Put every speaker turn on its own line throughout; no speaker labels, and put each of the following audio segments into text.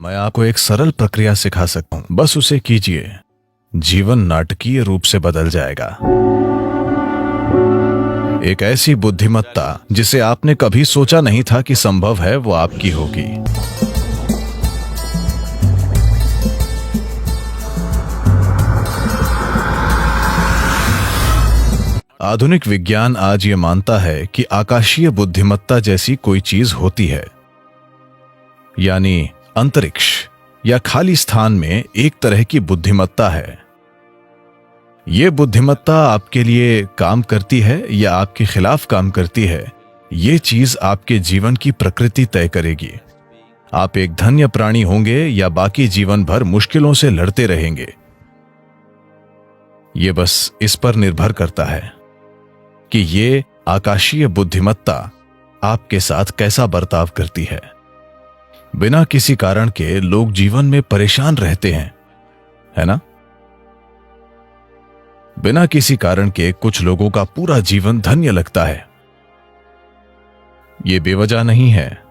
मैं आपको एक सरल प्रक्रिया सिखा सकता हूं, बस उसे कीजिए। जीवन नाटकीय रूप से बदल जाएगा। एक ऐसी बुद्धिमत्ता जिसे आपने कभी सोचा नहीं था कि संभव है, वो आपकी होगी। आधुनिक विज्ञान आज ये मानता है कि आकाशीय बुद्धिमत्ता जैसी कोई चीज होती है, यानी अंतरिक्ष या खाली स्थान में एक तरह की बुद्धिमत्ता है। ये बुद्धिमत्ता आपके लिए काम करती है या आपके खिलाफ काम करती है, ये चीज आपके जीवन की प्रकृति तय करेगी। आप एक धन्य प्राणी होंगे या बाकी जीवन भर मुश्किलों से लड़ते रहेंगे। ये बस इस पर निर्भर करता है कि ये आकाशीय बुद्धिमत्ता आपके साथ कैसा बर्ताव करती है। बिना किसी कारण के लोग जीवन में परेशान रहते हैं, है ना? बिना किसी कारण के कुछ लोगों का पूरा जीवन धन्य लगता है। यह बेवजह नहीं है।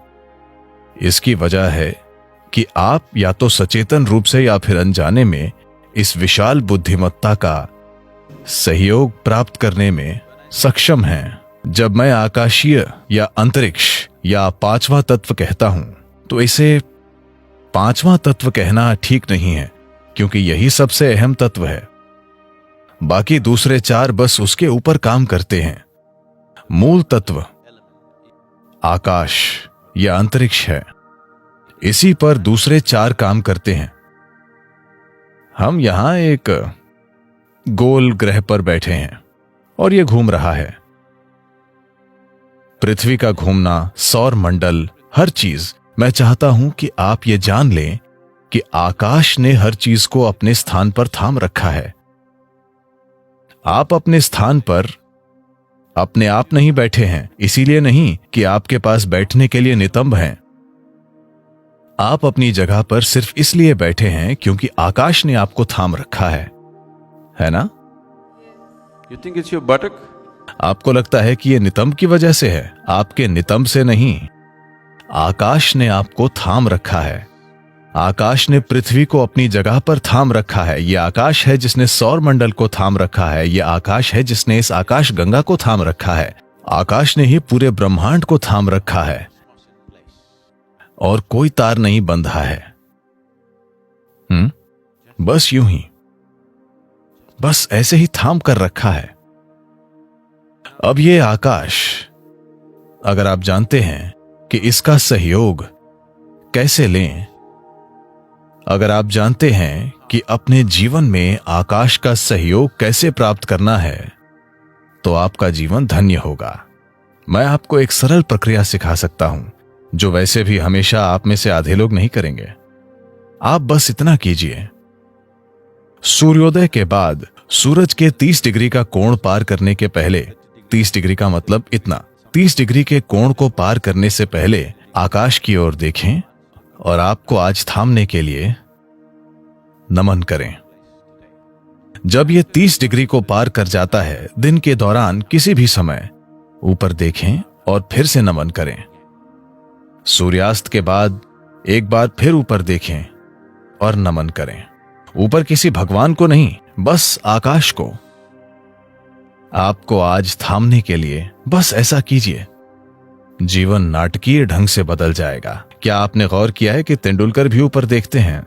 इसकी वजह है कि आप या तो सचेतन रूप से या फिर अनजाने में इस विशाल बुद्धिमत्ता का सहयोग प्राप्त करने में सक्षम हैं। जब मैं आकाशीय या अंतरिक्ष या पांचवा तत्व कहता हूं, तो इसे पांचवा तत्व कहना ठीक नहीं है, क्योंकि यही सबसे अहम तत्व है। बाकी दूसरे चार बस उसके ऊपर काम करते हैं। मूल तत्व आकाश या अंतरिक्ष है, इसी पर दूसरे चार काम करते हैं। हम यहां एक गोल ग्रह पर बैठे हैं और यह घूम रहा है। पृथ्वी का घूमना, सौर मंडल, हर चीज। मैं चाहता हूं कि आप ये जान लें कि आकाश ने हर चीज को अपने स्थान पर थाम रखा है। आप अपने स्थान पर अपने आप नहीं बैठे हैं, इसीलिए नहीं कि आपके पास बैठने के लिए नितंब हैं। आप अपनी जगह पर सिर्फ इसलिए बैठे हैं क्योंकि आकाश ने आपको थाम रखा है ना?
You think it's your buttock?
आपको लगता है कि यह नितंब की वजह से है, आपके नितंब से नहीं। आकाश ने आपको थाम रखा है। आकाश ने पृथ्वी को अपनी जगह पर थाम रखा है। यह आकाश है जिसने सौर मंडल को थाम रखा है। यह आकाश है जिसने इस आकाश गंगा को थाम रखा है। आकाश ने ही पूरे ब्रह्मांड को थाम रखा है और कोई तार नहीं बंधा है। बस यूं ही, बस ऐसे ही थाम कर रखा है। अब ये आकाश, अगर आप जानते हैं कि इसका सहयोग कैसे लें, अगर आप जानते हैं कि अपने जीवन में आकाश का सहयोग कैसे प्राप्त करना है, तो आपका जीवन धन्य होगा। मैं आपको एक सरल प्रक्रिया सिखा सकता हूं, जो वैसे भी हमेशा आप में से आधे लोग नहीं करेंगे। आप बस इतना कीजिए। सूर्योदय के बाद सूरज के 30 डिग्री का कोण पार करने के पहले, 30 डिग्री का मतलब इतना, 30 डिग्री के कोण को पार करने से पहले आकाश की ओर देखें और आपको आज थामने के लिए नमन करें। जब यह 30 डिग्री को पार कर जाता है, दिन के दौरान किसी भी समय ऊपर देखें और फिर से नमन करें। सूर्यास्त के बाद एक बार फिर ऊपर देखें और नमन करें। ऊपर किसी भगवान को नहीं, बस आकाश को। आपको आज थामने के लिए बस ऐसा कीजिए। जीवन नाटकीय ढंग से बदल जाएगा। क्या आपने गौर किया है कि तेंदुलकर भी ऊपर देखते हैं?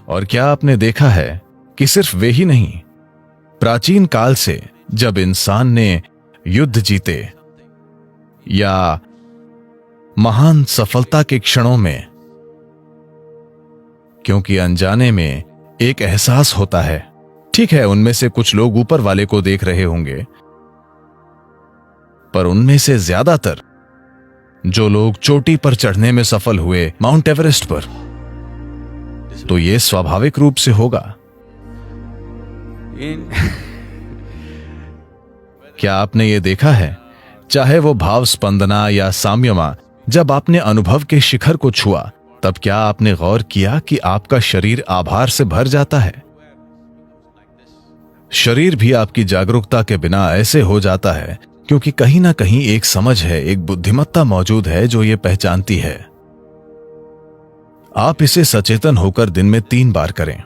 और क्या आपने देखा है कि सिर्फ वे ही नहीं, प्राचीन काल से जब इंसान ने युद्ध जीते या महान सफलता के क्षणों में, क्योंकि अनजाने में एक एहसास होता है, ठीक है उनमें से कुछ लोग ऊपर वाले को देख रहे होंगे, पर उनमें से ज्यादातर जो लोग चोटी पर चढ़ने में सफल हुए, माउंट एवरेस्ट पर, तो यह स्वाभाविक रूप से होगा। क्या आपने यह देखा है, चाहे वो भाव स्पंदना या साम्यमा, जब आपने अनुभव के शिखर को छुआ, तब क्या आपने गौर किया कि आपका शरीर आभार से भर जाता है? शरीर भी आपकी जागरूकता के बिना ऐसे हो जाता है, क्योंकि कहीं ना कहीं एक समझ है, एक बुद्धिमत्ता मौजूद है जो ये पहचानती है आप इसे सचेतन होकर दिन में 3 बार करें।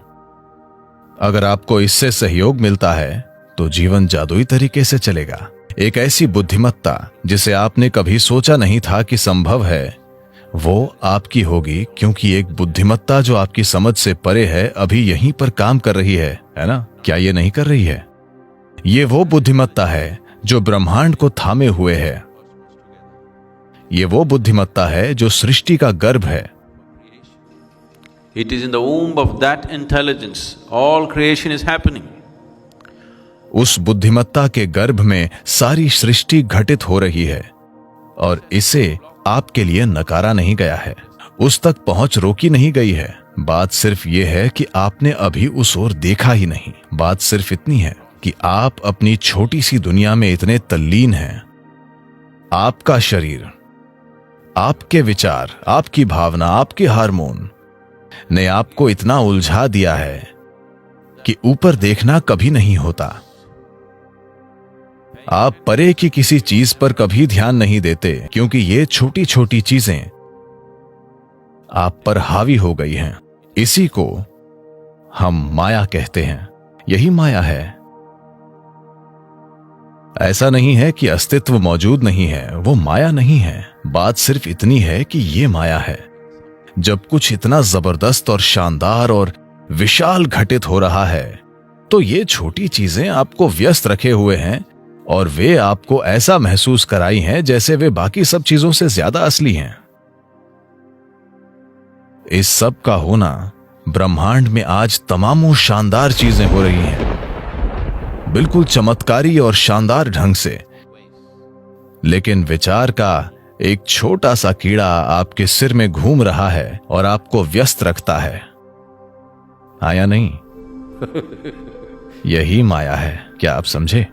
अगर आपको इससे सहयोग मिलता है तो जीवन जादुई तरीके से चलेगा। एक ऐसी बुद्धिमत्ता जिसे आपने कभी सोचा नहीं था कि संभव है, वो आपकी होगी, क्योंकि एक बुद्धिमत्ता जो आपकी समझ से परे है अभी यहीं पर काम कर रही है ना? क्या ये नहीं कर रही है? ये वो बुद्धिमत्ता है जो ब्रह्मांड को थामे हुए है। ये वो बुद्धिमत्ता है जो सृष्टि का गर्भ है।
It is in the womb of that intelligence all creation is happening.
उस बुद्धिमत्ता के गर्भ में सारी सृष्टि घटित हो रही है और इसे आपके लिए नकारा नहीं गया है, उस तक पहुंच रोकी नहीं गई है। बात सिर्फ ये है कि आपने अभी उस ओर देखा ही नहीं। बात सिर्फ इतनी है कि आप अपनी छोटी सी दुनिया में इतने तल्लीन हैं। आपका शरीर, आपके विचार, आपकी भावना, आपके हार्मोन ने आपको इतना उलझा दिया है कि ऊपर देखना कभी नहीं होता। आप परे की किसी चीज पर कभी ध्यान नहीं देते, क्योंकि ये छोटी छोटी चीजें आप पर हावी हो गई हैं। इसी को हम माया कहते हैं। यही माया है। ऐसा नहीं है कि अस्तित्व मौजूद नहीं है, वो माया नहीं है। बात सिर्फ इतनी है कि ये माया है। जब कुछ इतना जबरदस्त और शानदार और विशाल घटित हो रहा है तो ये छोटी चीजें आपको व्यस्त रखे हुए हैं और वे आपको ऐसा महसूस कराई हैं जैसे वे बाकी सब चीजों से ज्यादा असली हैं। इस सब का होना, ब्रह्मांड में आज तमामों शानदार चीजें हो रही हैं, बिल्कुल चमत्कारी और शानदार ढंग से, लेकिन विचार का एक छोटा सा कीड़ा आपके सिर में घूम रहा है और आपको व्यस्त रखता है। आया नहीं? यही माया है। क्या आप समझे?